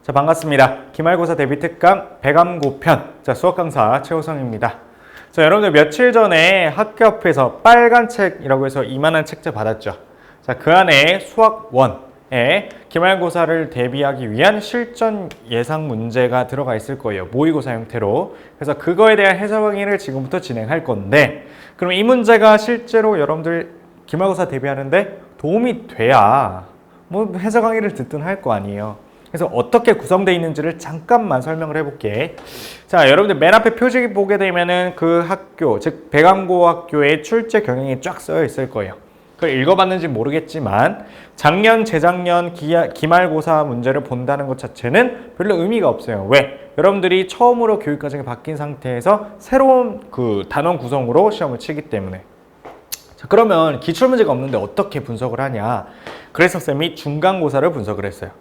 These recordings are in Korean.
자, 반갑습니다. 기말고사 대비 특강 배감고편. 자, 수학 강사 최호성입니다. 자, 여러분들 며칠 전에 학교 앞에서 빨간 책이라고 해서 이만한 책자 받았죠. 자, 그 안에 수학 1에 기말고사를 대비하기 위한 실전 예상 문제가 들어가 있을 거예요. 모의고사 형태로. 그래서 그거에 대한 해설 강의를 지금부터 진행할 건데, 그럼 이 문제가 실제로 여러분들 기말고사 대비하는데 도움이 돼야 뭐 해설 강의를 듣든 할 거 아니에요. 그래서 어떻게 구성되어 있는지를 잠깐만 설명을 해볼게. 자, 여러분들 맨 앞에 표지 보게 되면은 그 학교, 즉 배감고 학교의 출제 경향이 쫙 쓰여 있을 거예요. 그걸 읽어봤는지 모르겠지만 작년, 재작년 기말고사 문제를 본다는 것 자체는 별로 의미가 없어요. 왜? 여러분들이 처음으로 교육과정이 바뀐 상태에서 새로운 그 단원 구성으로 시험을 치기 때문에. 자, 그러면 기출문제가 없는데 어떻게 분석을 하냐? 그래서 쌤이 중간고사를 분석을 했어요.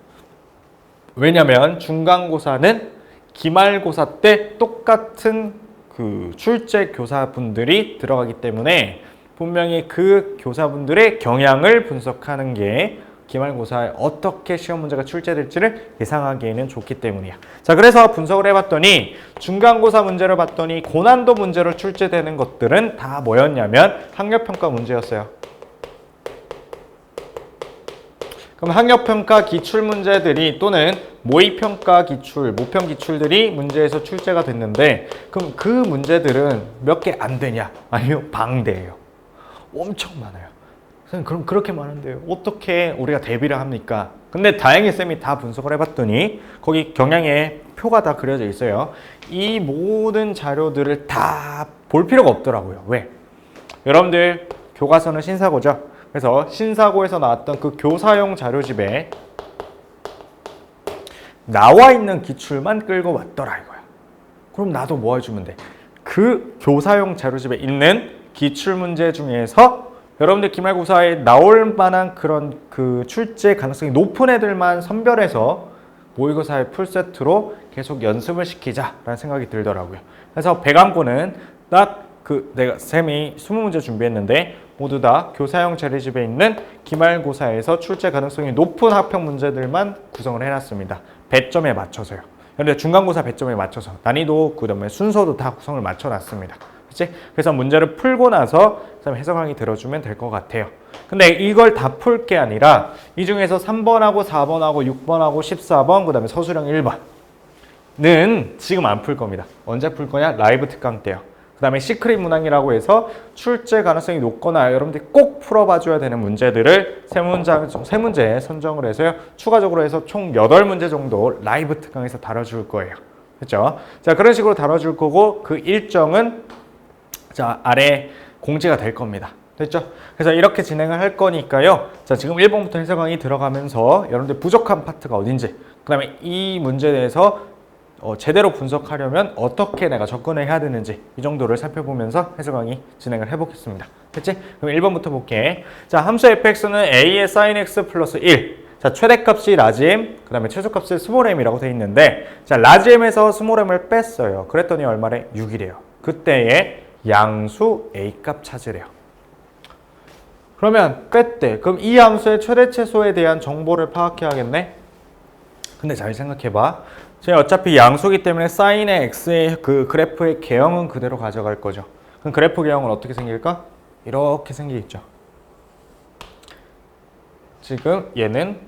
왜냐면 중간고사는 기말고사 때 똑같은 그 출제 교사분들이 들어가기 때문에 분명히 그 교사분들의 경향을 분석하는 게 기말고사에 어떻게 시험 문제가 출제될지를 예상하기에는 좋기 때문이야. 자, 그래서 분석을 해봤더니 중간고사 문제를 봤더니 고난도 문제로 출제되는 것들은 다 뭐였냐면 학력평가 문제였어요. 그럼 학력평가 기출문제들이 또는 모의평가 기출, 모평기출들이 문제에서 출제가 됐는데 그럼 그 문제들은 몇 개 안 되냐? 아니요, 방대예요. 엄청 많아요. 선생님, 그럼 그렇게 많은데요, 어떻게 우리가 대비를 합니까? 근데 다행히 쌤이 다 분석을 해봤더니 거기 경향에 표가 다 그려져 있어요. 이 모든 자료들을 다 볼 필요가 없더라고요. 왜? 여러분들 교과서는 신사고죠. 그래서 신사고에서 나왔던 그 교사용 자료집에 나와 있는 기출만 끌고 왔더라 이거야. 그럼 나도 뭐 해주면 돼? 그 교사용 자료집에 있는 기출문제 중에서 여러분들 기말고사에 나올 만한 그런 그 출제 가능성이 높은 애들만 선별해서 모의고사의 풀세트로 계속 연습을 시키자라는 생각이 들더라고요. 그래서 배감고는 딱 내가 쌤이 20문제 준비했는데 모두 다 교사용 자료집에 있는 기말고사에서 출제 가능성이 높은 학평 문제들만 구성을 해놨습니다. 배점에 맞춰서요. 그런데 중간고사 배점에 맞춰서 난이도, 그다음에 순서도 다 구성을 맞춰놨습니다. 그치? 그래서 문제를 풀고 나서 해설 강의 들어주면 될 것 같아요. 근데 이걸 다 풀 게 아니라 이 중에서 3번하고 4번하고 6번하고 14번, 그다음에 서술형 1번은 지금 안 풀 겁니다. 언제 풀 거냐? 라이브 특강 때요. 그 다음에 시크릿 문항이라고 해서 출제 가능성이 높거나 여러분들이 꼭 풀어봐줘야 되는 문제들을 세 문제 선정을 해서요. 추가적으로 해서 총 8문제 정도 라이브 특강에서 다뤄줄 거예요. 그렇죠? 자, 그런 식으로 다뤄줄 거고 그 일정은 자, 아래 공지가 될 겁니다. 됐죠? 그래서 이렇게 진행을 할 거니까요. 자, 지금 1번부터 해설 강의 들어가면서 여러분들 부족한 파트가 어딘지, 그 다음에 이 문제에 대해서 제대로 분석하려면 어떻게 내가 접근을 해야 되는지 이 정도를 살펴보면서 해설 강의 진행을 해보겠습니다. 됐지? 그럼 1번부터 볼게. 자, 함수 fx는 a의 sin x 플러스 1. 자, 최대값이 라지 m, 그 다음에 최소값이 스몰 m이라고 돼 있는데, 자, 라지 m에서 스몰 m을 뺐어요. 그랬더니 얼마래? 6이래요. 그때의 양수 a 값 찾으래요. 그러면 뺐대. 그럼 이 함수의 최대 최소에 대한 정보를 파악해야겠네? 근데 잘 생각해봐. 제가 어차피 양수기 때문에 sin의 x의 그 그래프의 개형은 그대로 가져갈 거죠. 그럼 그래프 개형은 어떻게 생길까? 이렇게 생기겠죠. 지금 얘는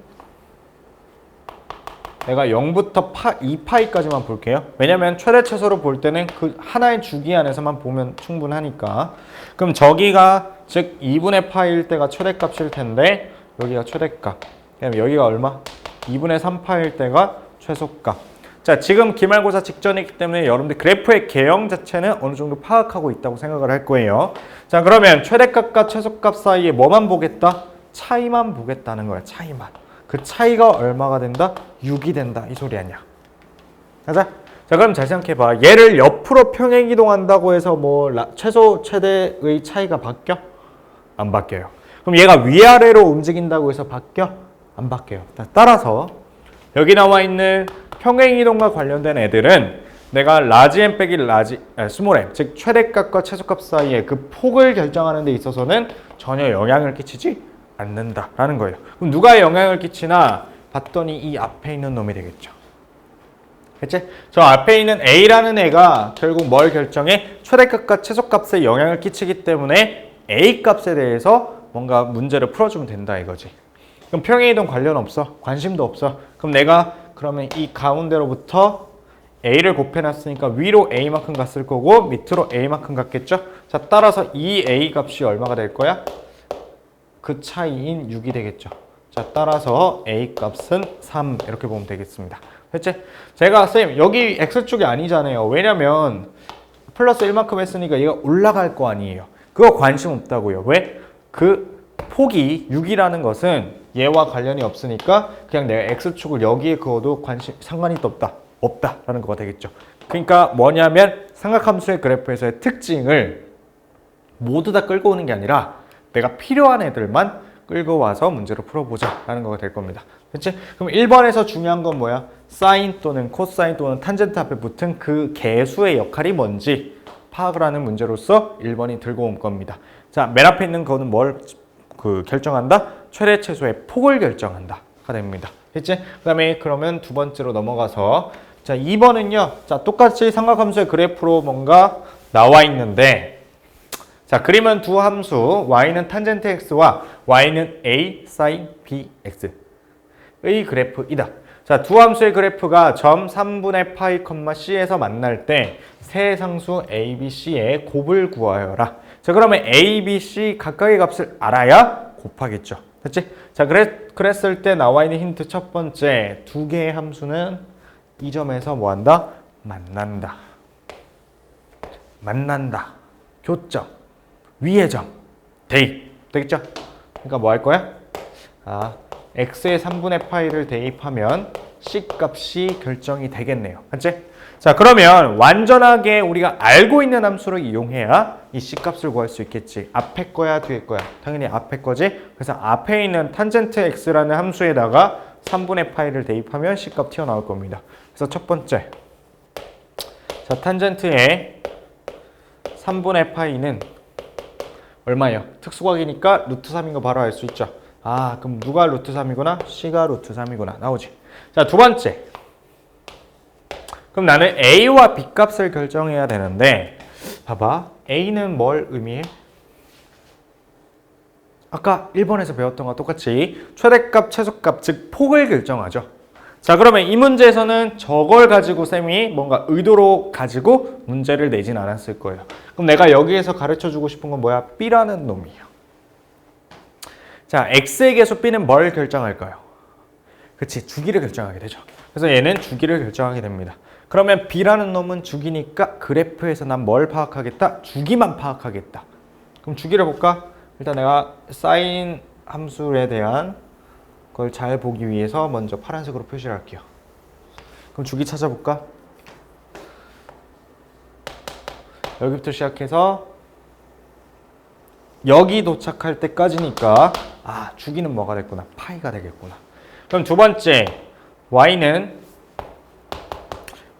내가 0부터 2파이까지만 볼게요. 왜냐면 최대 최소로 볼 때는 그 하나의 주기 안에서만 보면 충분하니까. 그럼 저기가 즉 2분의 파일 때가 최대값일 텐데 여기가 최대값. 그다음에 여기가 얼마? 2분의 3파일 때가 최소값. 자, 지금 기말고사 직전이기 때문에 여러분들 그래프의 개형 자체는 어느 정도 파악하고 있다고 생각을 할 거예요. 자, 그러면 최대값과 최소값 사이에 뭐만 보겠다? 차이만 보겠다는 거야. 차이만. 그 차이가 얼마가 된다? 6이 된다. 이 소리 아니야. 가자. 자, 그럼 잘 생각해봐. 얘를 옆으로 평행 이동한다고 해서 뭐 최소, 최대의 차이가 바뀌어? 안 바뀌어요. 그럼 얘가 위아래로 움직인다고 해서 바뀌어? 안 바뀌어요. 따라서 여기 나와 있는 평행이동과 관련된 애들은 내가 라지 m 빼기 스몰 m, 즉 최대값과 최소값 사이의 그 폭을 결정하는 데 있어서는 전혀 영향을 끼치지 않는다라는 거예요. 그럼 누가 영향을 끼치나 봤더니 이 앞에 있는 놈이 되겠죠. 그치? 저 앞에 있는 A라는 애가 결국 뭘 결정해? 최대값과 최소값에 영향을 끼치기 때문에 A 값에 대해서 뭔가 문제를 풀어주면 된다 이거지. 그럼 평행이동 관련 없어? 관심도 없어? 그럼 내가 그러면 이 가운데로부터 A를 곱해놨으니까 위로 A만큼 갔을 거고 밑으로 A만큼 갔겠죠? 자, 따라서 이 A 값이 얼마가 될 거야? 그 차이인 6이 되겠죠. 자, 따라서 A 값은 3 이렇게 보면 되겠습니다. 됐지? 제가 쌤 여기 X축이 아니잖아요. 왜냐면 플러스 1만큼 했으니까 얘가 올라갈 거 아니에요. 그거 관심 없다고요. 왜? 그 폭이 6이라는 것은 얘와 관련이 없으니까 그냥 내가 X축을 여기에 그어도 상관이 없다. 없다라는 거가 되겠죠. 그러니까 뭐냐면 삼각함수의 그래프에서의 특징을 모두 다 끌고 오는 게 아니라 내가 필요한 애들만 끌고 와서 문제를 풀어보자 라는 거가 될 겁니다. 그렇지? 그럼 1번에서 중요한 건 뭐야? 사인 또는 코사인 또는 탄젠트 앞에 붙은 그 개수의 역할이 뭔지 파악을 하는 문제로서 1번이 들고 온 겁니다. 자, 맨 앞에 있는 거는 뭘 결정한다? 최대 최소의 폭을 결정한다가 됩니다. 그렇지? 그 다음에 그러면 두 번째로 넘어가서 자, 2번은요. 자, 똑같이 삼각함수의 그래프로 뭔가 나와 있는데 자, 그림은 두 함수 y는 탄젠트 x와 y는 a sin bx의 그래프이다. 자, 두 함수의 그래프가 점 3분의 파이, c에서 만날 때 세 상수 a, b, c의 곱을 구하여라. 자, 그러면 a, b, c 각각의 값을 알아야 곱하겠죠. 됐지? 자, 그랬을 때 나와 있는 힌트 첫 번째 두 개의 함수는 이 점에서 뭐 한다? 만난다. 만난다. 교점. 위의 점. 대입. 되겠죠? 그러니까 뭐 할 거야? x의 3분의 파이를 대입하면 c 값이 결정이 되겠네요. 맞지? 자, 그러면 완전하게 우리가 알고 있는 함수를 이용해야 이 c 값을 구할 수 있겠지. 앞에 거야, 뒤에 거야? 당연히 앞에 거지. 그래서 앞에 있는 탄젠트 x라는 함수에다가 3분의 파이를 대입하면 c 값 튀어나올 겁니다. 그래서 첫 번째. 자, 탄젠트의 3분의 파이는 얼마예요? 특수각이니까 루트 3인 거 바로 알 수 있죠. 그럼 누가 루트 3이구나? C가 루트 3이구나. 나오지. 자, 두 번째. 그럼 나는 A와 B 값을 결정해야 되는데 봐봐. A는 뭘 의미해? 아까 1번에서 배웠던 거와 똑같이 최대값, 최소값, 즉 폭을 결정하죠. 자, 그러면 이 문제에서는 저걸 가지고 쌤이 뭔가 의도로 가지고 문제를 내진 않았을 거예요. 그럼 내가 여기에서 가르쳐주고 싶은 건 뭐야? B라는 놈이에요. 자, X의 개수 B는 뭘 결정할까요? 그치, 주기를 결정하게 되죠. 그래서 얘는 주기를 결정하게 됩니다. 그러면 B라는 놈은 주기니까 그래프에서 난 뭘 파악하겠다? 주기만 파악하겠다. 그럼 주기를 볼까? 일단 내가 사인 함수에 대한 걸 잘 보기 위해서 먼저 파란색으로 표시를 할게요. 그럼 주기 찾아볼까? 여기부터 시작해서 여기 도착할 때까지니까 주기는 뭐가 됐구나? 파이가 되겠구나. 그럼 두 번째 y는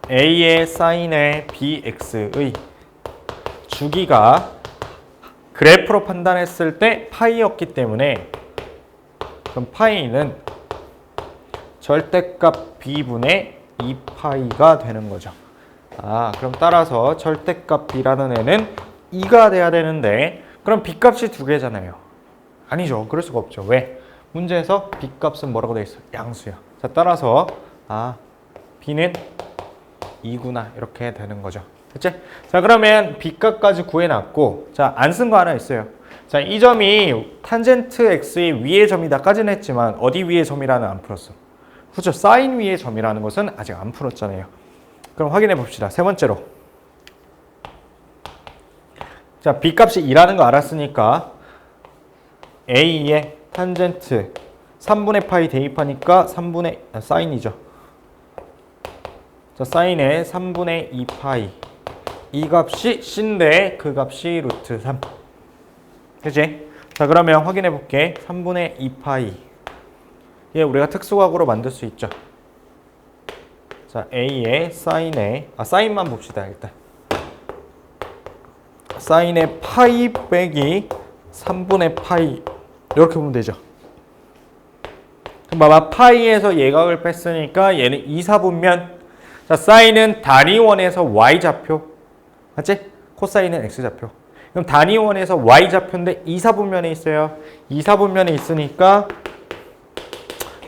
a의 사인의 bx의 주기가 그래프로 판단했을 때 파이였기 때문에 그럼 파이는 절대값 b분의 2파이가 되는 거죠. 그럼 따라서 절대값 b라는 애는 2가 돼야 되는데 그럼 b값이 두 개잖아요. 아니죠. 그럴 수가 없죠. 왜? 문제에서 b값은 뭐라고 돼 있어? 양수야. 자, 따라서 b는 2구나 이렇게 되는 거죠. 그치? 자, 그러면 b값까지 구해놨고 자, 안 쓴 거 하나 있어요. 자, 이 점이 탄젠트 x의 위의 점이다까지는 했지만 어디 위의 점이라는 안 풀었어. 그렇죠. 사인 위의 점이라는 것은 아직 안 풀었잖아요. 그럼 확인해 봅시다. 세 번째로. 자, b값이 2라는 거 알았으니까 a의 탄젠트 3분의 파이 대입하니까 사인이죠. 자, 사인의 3분의 2파이 이 값이 c인데 그 값이 루트 3. 그치? 자, 그러면 확인해 볼게. 3분의 2파이 얘 우리가 특수각으로 만들 수 있죠. 자, a의 사인만 봅시다. 일단 사인의 파이 빼기 3분의 파이 이렇게 보면 되죠. 그럼 봐봐. 파이에서 예각을 뺐으니까 얘는 2, 4분면 자, 사인은 단위원에서 y좌표. 맞지? 코사인은 x좌표. 그럼 단위원에서 y좌표인데 이사분면에 있어요. 이사분면에 있으니까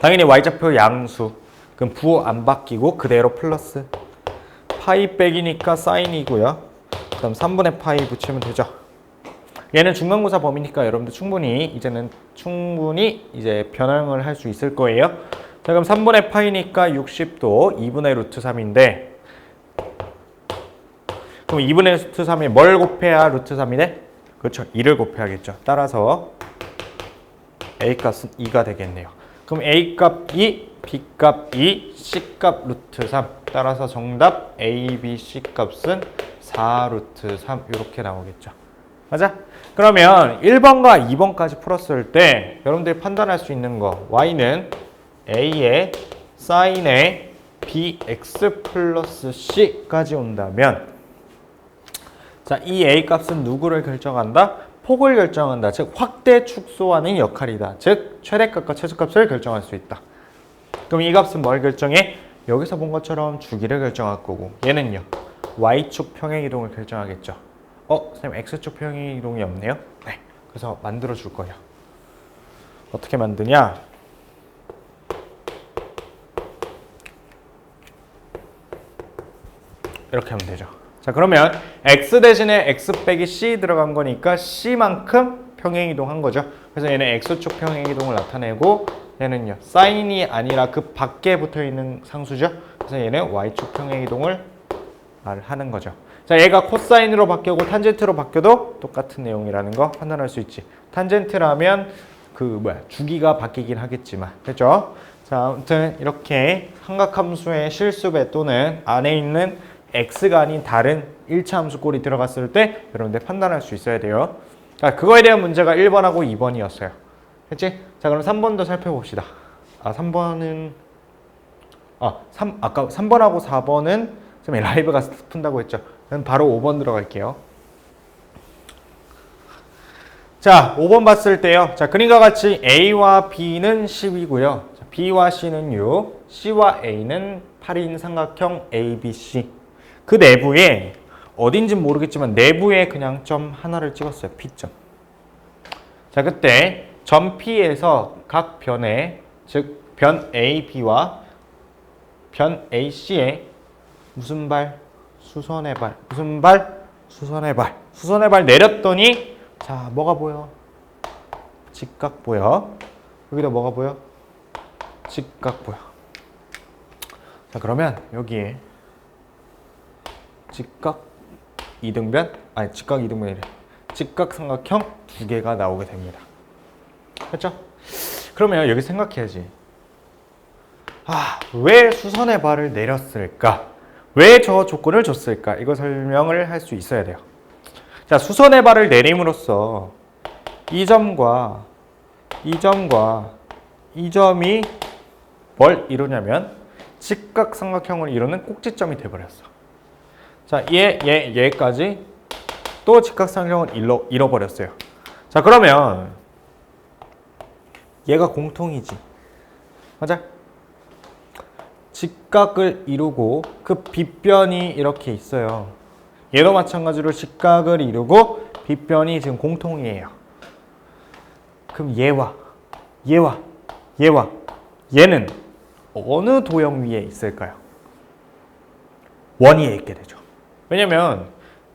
당연히 y좌표 양수. 그럼 부호 안 바뀌고 그대로 플러스. 파이 빼기니까 사인이고요. 그럼 3분의 파이 붙이면 되죠. 얘는 중간고사 범위니까 여러분들 충분히 이제 변형을 할 수 있을 거예요. 자, 그럼 3분의 파이니까 60도 2분의 루트 3인데 그럼 2분의 루트 3에 뭘 곱해야 루트 3이 돼? 그렇죠. 2를 곱해야겠죠. 따라서 A값은 2가 되겠네요. 그럼 A값 2, B값 2, C값 루트 3. 따라서 정답 A, B, C값은 4 루트 3 이렇게 나오겠죠. 맞아? 그러면 1번과 2번까지 풀었을 때 여러분들이 판단할 수 있는 거 y는 a의 사인의 bx 플러스 c까지 온다면 자, 이 a 값은 누구를 결정한다? 폭을 결정한다. 즉 확대 축소하는 역할이다. 즉 최대값과 최소값을 결정할 수 있다. 그럼 이 값은 뭘 결정해? 여기서 본 것처럼 주기를 결정할 거고 얘는요. y축 평행이동을 결정하겠죠. 선생님 x축 평행이동이 없네요. 네, 그래서 만들어 줄 거예요. 어떻게 만드냐? 이렇게 하면 되죠. 자, 그러면 x 대신에 x 빼기 c 들어간 거니까 c만큼 평행이동한 거죠. 그래서 얘는 x축 평행이동을 나타내고 얘는요 사인이 아니라 그 밖에 붙어있는 상수죠. 그래서 얘는 y축 평행이동을 말하는 거죠. 자, 얘가 코사인으로 바뀌고 탄젠트로 바뀌어도 똑같은 내용이라는 거 판단할 수 있지. 탄젠트라면 주기가 바뀌긴 하겠지만, 됐죠? 자, 아무튼 이렇게 삼각함수의 실수배 또는 안에 있는 x가 아닌 다른 1차 함수 꼴이 들어갔을 때 여러분들 판단할 수 있어야 돼요. 자, 그거에 대한 문제가 1번하고 2번이었어요. 됐지? 자, 그럼 3번도 살펴봅시다. 아까 3번하고 4번은 라이브가 푼다고 했죠. 그럼 바로 5번 들어갈게요. 자, 5번 봤을 때요. 자, 그림과 같이 A와 B는 10이고요. B와 C는 6, C와 A는 8인 삼각형 ABC. 그 내부에 어딘진 모르겠지만 내부에 그냥 점 하나를 찍었어요. P점. 자, 그때 점 P에서 각 변에 즉 변 AB와 변 AC에 무슨 발? 수선의 발. 무슨 발? 수선의 발. 수선의 발 내렸더니 자, 뭐가 보여? 직각 보여. 여기다 뭐가 보여? 직각 보여. 자, 그러면 여기에 직각 이등변? 아니, 직각 이등변이래. 직각 삼각형 두 개가 나오게 됩니다. 그렇죠? 그러면 여기 생각해야지. 왜 수선의 발을 내렸을까? 왜 저 조건을 줬을까? 이거 설명을 할 수 있어야 돼요. 자, 수선의 발을 내림으로써 이 점과 이 점이 뭘 이루냐면 직각삼각형을 이루는 꼭지점이 돼버렸어. 자, 얘까지 또 직각삼각형을 잃어버렸어요. 자, 그러면 얘가 공통이지. 맞아? 직각을 이루고 그 빗변이 이렇게 있어요. 얘도 마찬가지로 직각을 이루고 빗변이 지금 공통이에요. 그럼 얘는 어느 도형 위에 있을까요? 원 위에 있게 되죠. 왜냐면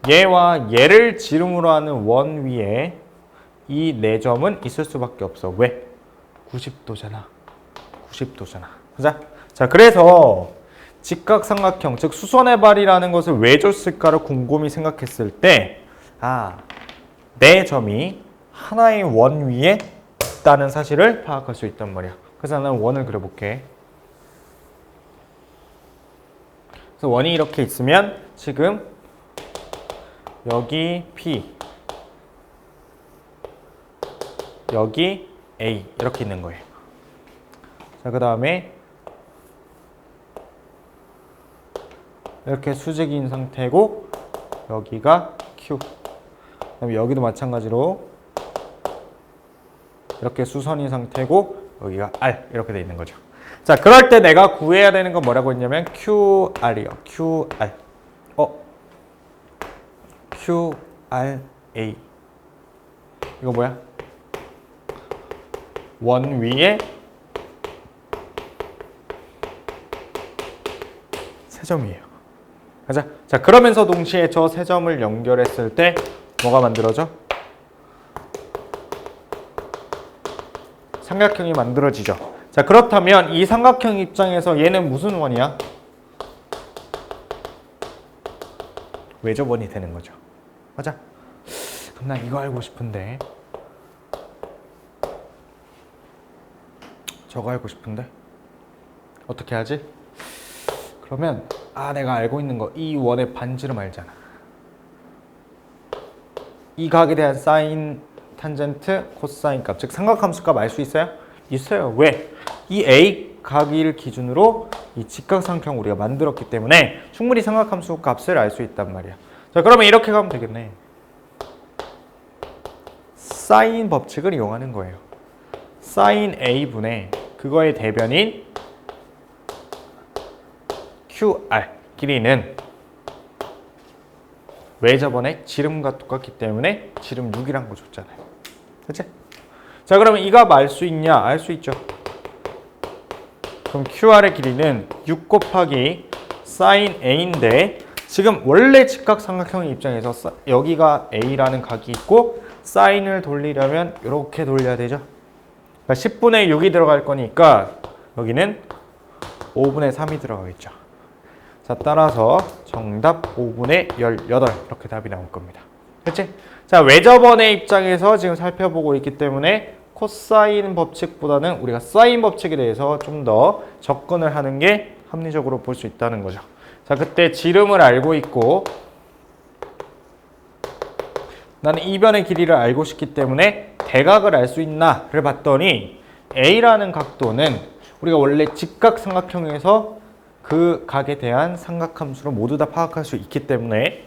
얘와 얘를 지름으로 하는 원 위에 이 네 점은 있을 수밖에 없어. 왜? 90도잖아. 90도잖아. 자, 그래서 직각삼각형, 즉 수선의 발이라는 것을 왜 줬을까를 곰곰이 생각했을 때 네 점이 하나의 원 위에 있다는 사실을 파악할 수 있단 말이야. 그래서 나는 원을 그려볼게. 그래서 원이 이렇게 있으면 지금 여기 P, 여기 A 이렇게 있는 거예요. 자, 그 다음에 이렇게 수직인 상태고 여기가 Q, 그다음에 여기도 마찬가지로 이렇게 수선인 상태고 여기가 R 이렇게 돼 있는 거죠. 자, 그럴 때 내가 구해야 되는 건 뭐라고 했냐면 QR이요. QR. QRA. 이거 뭐야? 원 위에 세 점이에요. 가자. 자, 그러면서 동시에 저 세 점을 연결했을 때 뭐가 만들어져? 삼각형이 만들어지죠. 자, 그렇다면 이 삼각형 입장에서 얘는 무슨 원이야? 외접원이 되는 거죠. 맞아? 그럼 난 이거 알고 싶은데. 저거 알고 싶은데. 어떻게 하지? 그러면 내가 알고 있는 거, 이 원의 반지름 알잖아. 이 각에 대한 사인, 탄젠트, 코사인 값, 즉 삼각함수 값 알 수 있어요? 있어요. 왜? 이 A 각을 기준으로 이 직각삼각형 우리가 만들었기 때문에 충분히 삼각함수 값을 알 수 있단 말이야. 자, 그러면 이렇게 가면 되겠네. 사인 법칙을 이용하는 거예요. 사인 A분의 그거의 대변인 QR 길이는 외접원의 지름과 똑같기 때문에 지름 6이란 거 줬잖아요. 그치? 자, 그러면 이 값 알 수 있냐? 알 수 있죠. 그럼 QR의 길이는 6 곱하기 사인 A인데 지금 원래 직각삼각형의 입장에서 여기가 A라는 각이 있고 사인을 돌리려면 이렇게 돌려야 되죠. 그러니까 10분의 6이 들어갈 거니까 여기는 5분의 3이 들어가겠죠. 자, 따라서 정답 5분의 18 이렇게 답이 나올 겁니다. 그렇지? 자, 외접원의 입장에서 지금 살펴보고 있기 때문에 코사인 법칙보다는 우리가 사인 법칙에 대해서 좀 더 접근을 하는 게 합리적으로 볼 수 있다는 거죠. 자, 그때 지름을 알고 있고 나는 이변의 길이를 알고 싶기 때문에 대각을 알 수 있나를 봤더니 A라는 각도는 우리가 원래 직각삼각형에서 그 각에 대한 삼각함수로 모두 다 파악할 수 있기 때문에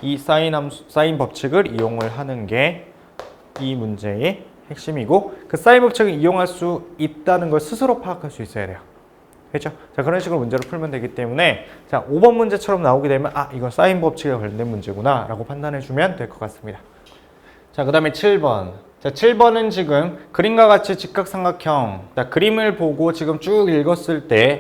이 사인 법칙을 이용을 하는 게 이 문제의 핵심이고 그 사인 법칙을 이용할 수 있다는 걸 스스로 파악할 수 있어야 돼요. 그렇죠? 자, 그런 식으로 문제를 풀면 되기 때문에 자, 5번 문제처럼 나오게 되면 이건 사인 법칙에 관련된 문제구나 라고 판단해 주면 될 것 같습니다. 자, 그 다음에 7번. 자, 7번은 지금 그림과 같이 직각삼각형. 자, 그림을 보고 지금 쭉 읽었을 때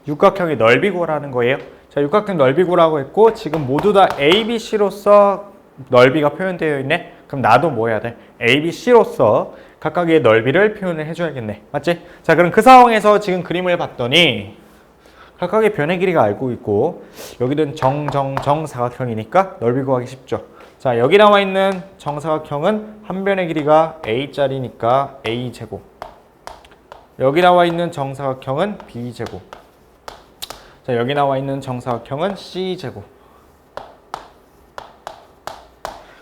육각형의 넓이 구하라는 거예요. 자, 육각형 넓이 구라고 했고 지금 모두 다 ABC로서 넓이가 표현되어 있네. 그럼 나도 뭐 해야 돼? ABC로서 각각의 넓이를 표현을 해줘야겠네. 맞지? 자, 그럼 그 상황에서 지금 그림을 봤더니 각각의 변의 길이가 알고 있고 여기는 정사각형이니까 넓이 구하기 쉽죠. 자, 여기 나와 있는 정사각형은 한 변의 길이가 A짜리니까 A제곱. 여기 나와 있는 정사각형은 B제곱. 자, 여기 나와 있는 정사각형은 C제곱.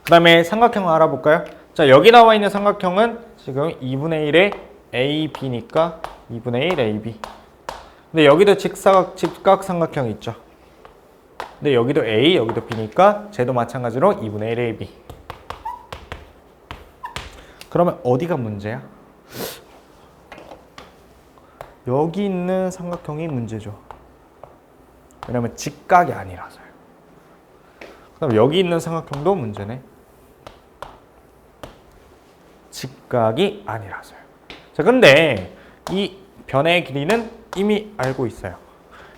그 다음에 삼각형 알아볼까요? 자, 여기 나와 있는 삼각형은 지금 2분의 1에 AB니까 2분의 1 AB. 근데 여기도 직각삼각형이 있죠. 근데 여기도 A, 여기도 B니까 쟤도 마찬가지로 2분의 1 AB. 그러면 어디가 문제야? 여기 있는 삼각형이 문제죠. 왜냐면 직각이 아니라서요. 그다음 여기 있는 삼각형도 문제네. 직각이 아니라서요. 자, 근데 이 변의 길이는 이미 알고 있어요.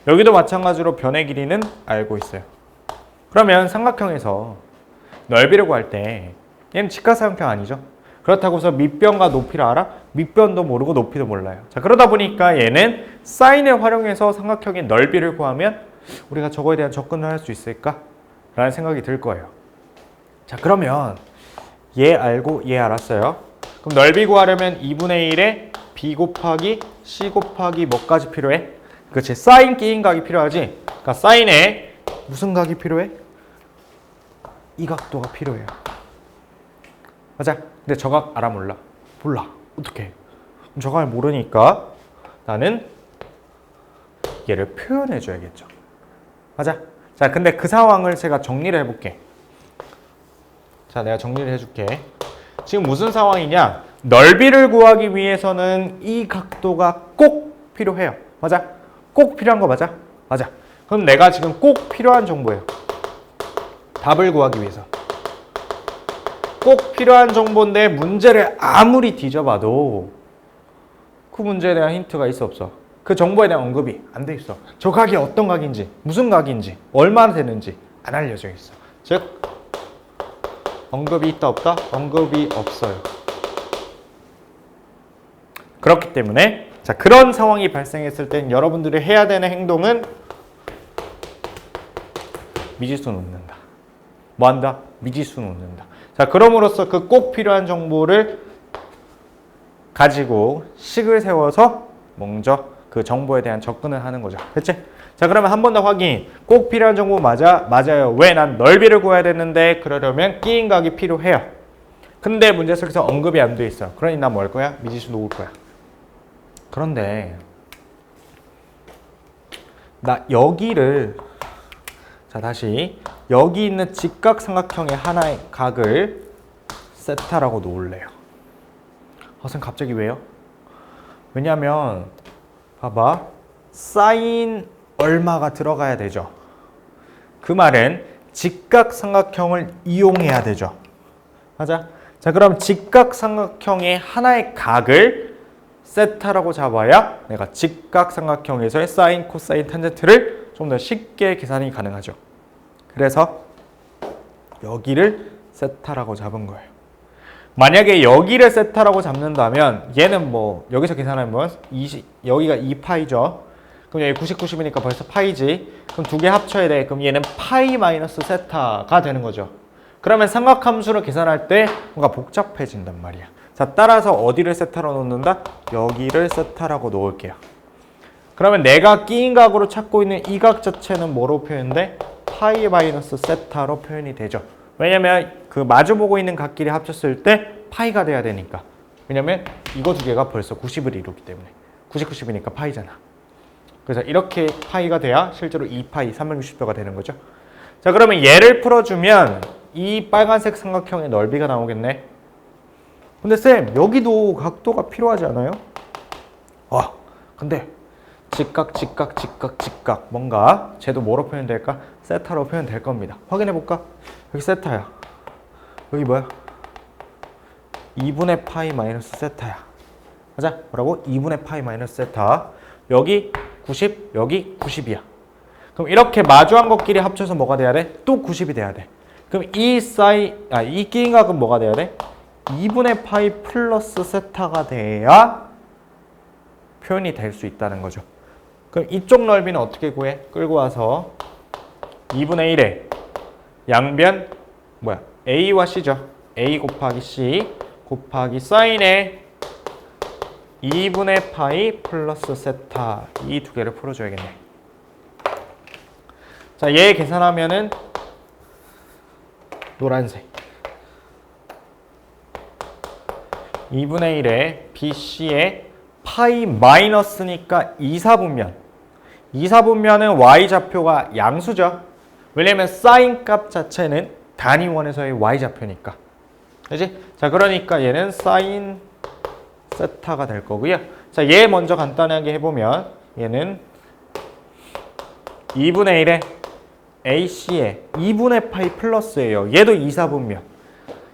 여기도 마찬가지로 변의 길이는 알고 있어요. 그러면 삼각형에서 넓이를 구할 때 얘는 직각삼각형 아니죠? 그렇다고 해서 밑변과 높이를 알아? 밑변도 모르고 높이도 몰라요. 자, 그러다 보니까 얘는 사인을 활용해서 삼각형의 넓이를 구하면 우리가 저거에 대한 접근을 할 수 있을까? 라는 생각이 들 거예요. 자, 그러면 얘 알고 얘 알았어요. 그럼 넓이 구하려면 2분의 1에 B 곱하기 C 곱하기 뭐까지 필요해? 그렇지, 사인 끼인 각이 필요하지. 그러니까 사인에 무슨 각이 필요해? 이 각도가 필요해요. 맞아? 근데 저 각 알아 몰라? 몰라. 어떡해? 그럼 저 각을 모르니까 나는 얘를 표현해 줘야겠죠. 맞아? 자, 근데 그 상황을 제가 정리를 해볼게. 자, 내가 정리를 해줄게. 지금 무슨 상황이냐? 넓이를 구하기 위해서는 이 각도가 꼭 필요해요. 맞아? 꼭 필요한 거 맞아? 맞아. 그럼 내가 지금 꼭 필요한 정보예요. 답을 구하기 위해서. 꼭 필요한 정보인데 문제를 아무리 뒤져봐도 그 문제에 대한 힌트가 있어 없어? 그 정보에 대한 언급이 안 돼 있어. 저 각이 어떤 각인지, 무슨 각인지, 얼마나 되는지 안 알려져 있어. 즉 언급이 있다 없다? 언급이 없어요. 그렇기 때문에 자, 그런 상황이 발생했을 땐 여러분들이 해야 되는 행동은 미지수 놓는다. 뭐 한다? 미지수 놓는다. 자, 그럼으로써 그 꼭 필요한 정보를 가지고 식을 세워서 먼저 그 정보에 대한 접근을 하는 거죠. 됐지? 자, 그러면 한 번 더 확인. 꼭 필요한 정보 맞아? 맞아요. 왜? 난 넓이를 구해야 되는데 그러려면 끼인 각이 필요해요. 근데 문제 속에서 언급이 안 돼 있어. 그러니 난 뭐 할 거야? 미지수 놓을 거야. 그런데 나 여기를 자, 다시 여기 있는 직각삼각형의 하나의 각을 세타라고 놓을래요. 선생님 갑자기 왜요? 왜냐면 봐봐. 사인 얼마가 들어가야 되죠. 그 말은 직각삼각형을 이용해야 되죠. 맞아? 자, 그럼 직각삼각형의 하나의 각을 세타라고 잡아야 내가 직각삼각형에서의 사인, 코사인, 탄젠트를 좀 더 쉽게 계산이 가능하죠. 그래서 여기를 세타라고 잡은 거예요. 만약에 여기를 세타라고 잡는다면 얘는 뭐 여기서 계산하면 20, 여기가 2파이죠. 그럼 여기 90, 90이니까 벌써 파이지. 그럼 두 개 합쳐야 돼. 그럼 얘는 파이 마이너스 세타가 되는 거죠. 그러면 삼각함수를 계산할 때 뭔가 복잡해진단 말이야. 자, 따라서 어디를 세타로 놓는다? 여기를 세타라고 놓을게요. 그러면 내가 끼인 각으로 찾고 있는 이 각 자체는 뭐로 표현돼? 파이 마이너스 세타로 표현이 되죠. 왜냐면 그 마주보고 있는 각끼리 합쳤을 때 파이가 돼야 되니까. 왜냐면 이거 두 개가 벌써 90을 이루기 때문에. 90, 90이니까 파이잖아. 그래서 이렇게 파이가 돼야 실제로 2파이, 360도가 되는 거죠. 자, 그러면 얘를 풀어주면 이 빨간색 삼각형의 넓이가 나오겠네. 근데 쌤, 여기도 각도가 필요하지 않아요? 근데 직각, 직각, 직각, 직각 뭔가 쟤도 뭐로 표현될까? 세타로 표현될 겁니다. 확인해 볼까? 여기 세타야. 여기 뭐야? 2분의 파이 마이너스 세타야. 맞아? 뭐라고? 2분의 파이 마이너스 세타. 여기 90, 여기 90이야. 그럼 이렇게 마주한 것끼리 합쳐서 뭐가 돼야 돼? 또 90이 돼야 돼. 그럼 이 끼인 각은 뭐가 돼야 돼? 2분의 파이 플러스 세타가 돼야 표현이 될 수 있다는 거죠. 그럼 이쪽 넓이는 어떻게 구해? 끌고 와서 2분의 1에 양변 뭐야? A와 C죠. A 곱하기 C 곱하기 사인의 2분의 파이 플러스 세타 이 두 개를 풀어줘야겠네. 자, 얘 계산하면은 노란색 2분의 1에 BC의 파이 마이너스니까 2사분면 2사분면은 Y좌표가 양수죠. 왜냐면 사인 값 자체는 단위원에서의 Y좌표니까. 그치? 자, 그러니까 얘는 사인 세타가 될 거고요. 자, 얘 먼저 간단하게 해보면 얘는 2분의 1에 AC에 2분의 파이 플러스예요. 얘도 2사분면.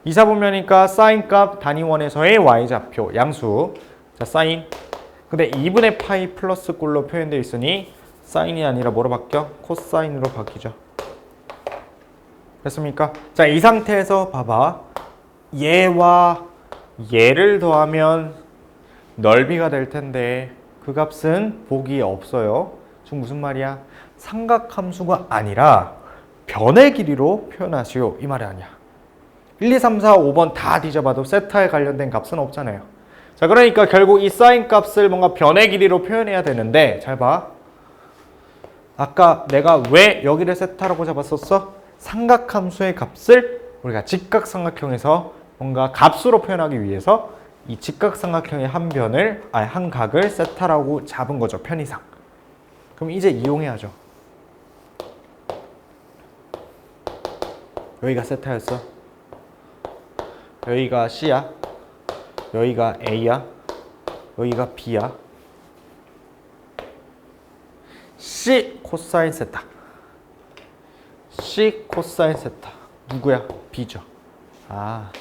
2사분면이니까 사인 값 단위원에서의 Y좌표 양수. 자, 사인. 근데 2분의 파이 플러스 꼴로 표현되어 있으니 사인이 아니라 뭐로 바뀌어? 코사인으로 바뀌죠. 됐습니까? 자, 이 상태에서 봐봐. 얘와 얘를 더하면 넓이가 될 텐데 그 값은 보기 없어요. 지금 무슨 말이야? 삼각함수가 아니라 변의 길이로 표현하시오. 이 말이 아니야. 1, 2, 3, 4, 5번 다 뒤져봐도 세타에 관련된 값은 없잖아요. 자, 그러니까 결국 이 사인 값을 뭔가 변의 길이로 표현해야 되는데 잘 봐. 아까 내가 왜 여기를 세타라고 잡았었어? 삼각함수의 값을 우리가 직각삼각형에서 뭔가 값으로 표현하기 위해서 이 직각삼각형의 한 각을 세타라고 잡은 거죠. 편의상. 그럼 이제 이용해야죠. 여기가 세타였어. 여기가 C야. 여기가 A야. 여기가 B야. C 코사인 세타. C 코사인 세타. 누구야? B죠. 아,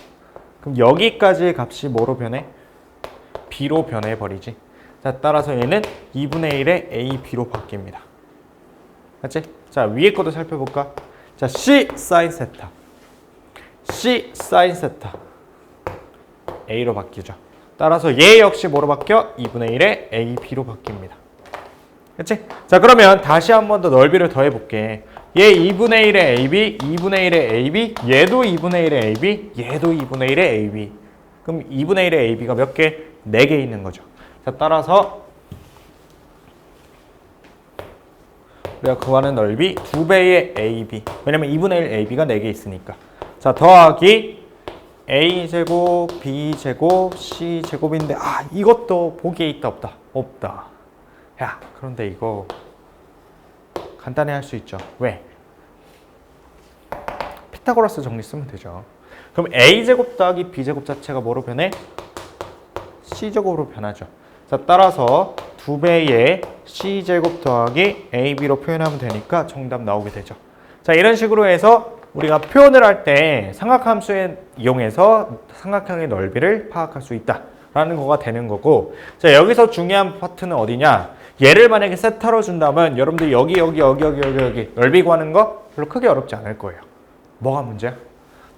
그럼 여기까지의 값이 뭐로 변해? B로 변해버리지. 자, 따라서 얘는 2분의 1의 AB로 바뀝니다. 맞지? 자, 위에 것도 살펴볼까? 자, C 사인 세타. C 사인 세타. A로 바뀌죠. 따라서 얘 역시 뭐로 바뀌어? 2분의 1의 AB로 바뀝니다. 그치? 자, 그러면 다시 한 번 더 넓이를 더해볼게. 얘 2분의 1의 AB, 2분의 1의 AB, 얘도 2분의 1의 AB, 얘도 2분의 1의 AB. 그럼 2분의 1의 AB가 몇 개? 4개 있는 거죠. 자, 따라서 우리가 구하는 넓이 2배의 AB. 왜냐면 2분의 1 AB가 4개 있으니까. 자, 더하기 A제곱, B제곱, C제곱인데 이것도 보기에 있다 없다? 없다. 야, 그런데 이거 간단히 할 수 있죠. 왜? 피타고라스 정리 쓰면 되죠. 그럼 A제곱 더하기 B제곱 자체가 뭐로 변해? C제곱으로 변하죠. 자, 따라서 2배의 C제곱 더하기 AB로 표현하면 되니까 정답 나오게 되죠. 자, 이런 식으로 해서 우리가 표현을 할 때 삼각함수에 이용해서 삼각형의 넓이를 파악할 수 있다라는 거가 되는 거고, 자, 여기서 중요한 파트는 어디냐? 얘를 만약에 세타로 준다면 여러분들 여기 넓이 구하는 거 별로 크게 어렵지 않을 거예요. 뭐가 문제야?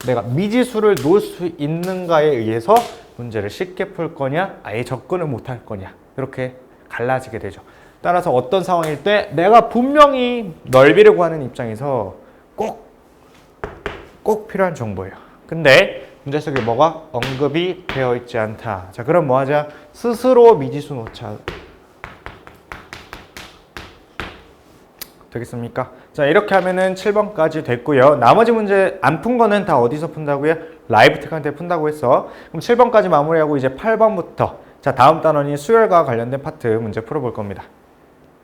내가 미지수를 놓을 수 있는가에 의해서 문제를 쉽게 풀 거냐, 아예 접근을 못 할 거냐, 이렇게 갈라지게 되죠. 따라서 어떤 상황일 때 내가 분명히 넓이를 구하는 입장에서 꼭 필요한 정보예요. 근데 문제 속에 뭐가 언급이 되어 있지 않다. 자, 그럼 뭐 하자? 스스로 미지수 놓자. 되겠습니까? 자, 이렇게 하면은 7번까지 됐고요. 나머지 문제 안 푼 거는 다 어디서 푼다고요? 라이브 테크할 때 푼다고 했어. 그럼 7번까지 마무리하고 이제 8번부터 자, 다음 단원인 수열과 관련된 파트 문제 풀어볼 겁니다.